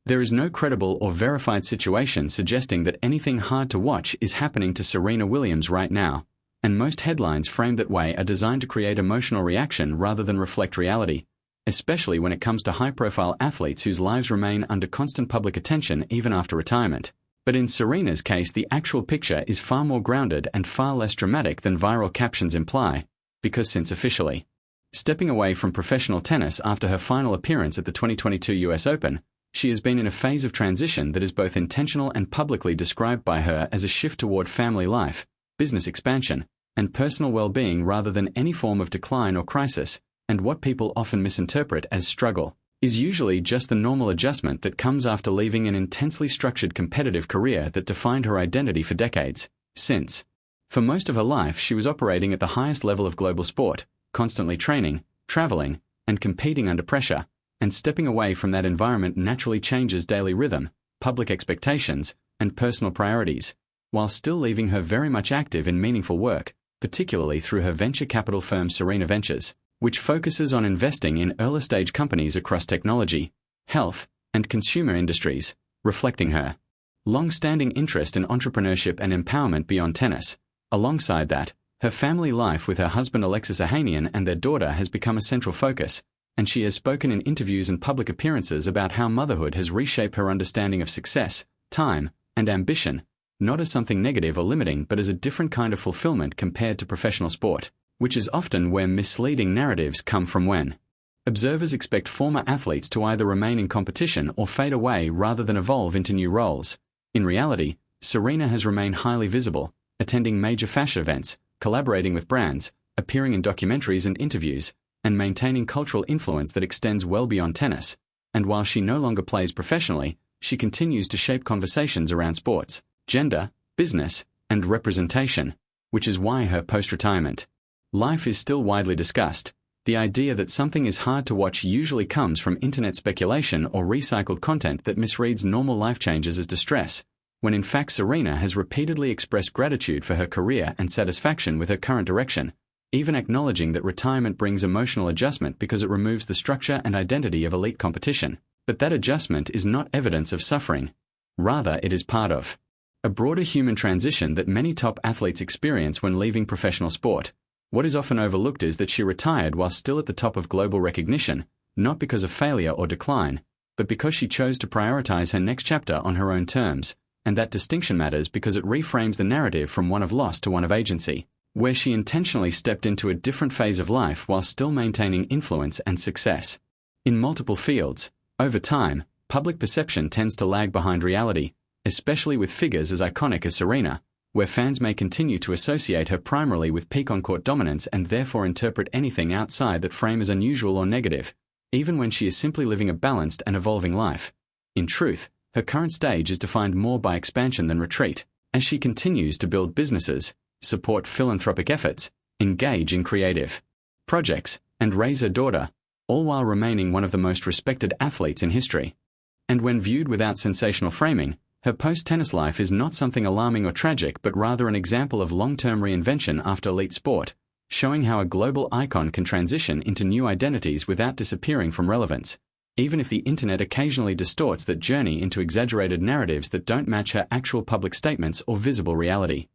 There is no credible or verified situation suggesting that anything hard to watch is happening to Serena Williams right now, and most headlines framed that way are designed to create emotional reaction rather than reflect reality, especially when it comes to high-profile athletes whose lives remain under constant public attention even after retirement. But in Serena's case, the actual picture is far more grounded and far less dramatic than viral captions imply, because since officially stepping away from professional tennis after her final appearance at the 2022 US Open, she has been in a phase of transition that is both intentional and publicly described by her as a shift toward family life, business expansion, and personal well-being rather than any form of decline or crisis, and what people often misinterpret as struggle is usually just the normal adjustment that comes after leaving an intensely structured competitive career that defined her identity for decades, since, for most of her life, she was operating at the highest level of global sport, constantly training, traveling, and competing under pressure, and stepping away from that environment naturally changes daily rhythm, public expectations, and personal priorities, while still leaving her very much active in meaningful work, particularly through her venture capital firm Serena Ventures, which focuses on investing in early-stage companies across technology, health, and consumer industries, reflecting her long-standing interest in entrepreneurship and empowerment beyond tennis. Alongside that, her family life with her husband Alexis Ohanian and their daughter has become a central focus, and she has spoken in interviews and public appearances about how motherhood has reshaped her understanding of success, time, and ambition, not as something negative or limiting but as a different kind of fulfillment compared to professional sport, which is often where misleading narratives come from when observers expect former athletes to either remain in competition or fade away rather than evolve into new roles. In reality, Serena has remained highly visible, attending major fashion events, collaborating with brands, appearing in documentaries and interviews, and maintaining cultural influence that extends well beyond tennis. And while she no longer plays professionally, she continues to shape conversations around sports, gender, business, and representation, which is why her post-retirement life is still widely discussed. The idea that something is hard to watch usually comes from internet speculation or recycled content that misreads normal life changes as distress, when in fact Serena has repeatedly expressed gratitude for her career and satisfaction with her current direction, even acknowledging that retirement brings emotional adjustment because it removes the structure and identity of elite competition. But that adjustment is not evidence of suffering. Rather, it is part of a broader human transition that many top athletes experience when leaving professional sport. What is often overlooked is that she retired while still at the top of global recognition, not because of failure or decline, but because she chose to prioritize her next chapter on her own terms, and that distinction matters because it reframes the narrative from one of loss to one of agency, where she intentionally stepped into a different phase of life while still maintaining influence and success. In multiple fields, over time, public perception tends to lag behind reality, especially with figures as iconic as Serena, where fans may continue to associate her primarily with peak on-court dominance and therefore interpret anything outside that frame as unusual or negative, even when she is simply living a balanced and evolving life. In truth, her current stage is defined more by expansion than retreat, as she continues to build businesses, support philanthropic efforts, engage in creative projects, and raise her daughter, all while remaining one of the most respected athletes in history. And when viewed without sensational framing, her post-tennis life is not something alarming or tragic but rather an example of long-term reinvention after elite sport, showing how a global icon can transition into new identities without disappearing from relevance, even if the internet occasionally distorts that journey into exaggerated narratives that don't match her actual public statements or visible reality.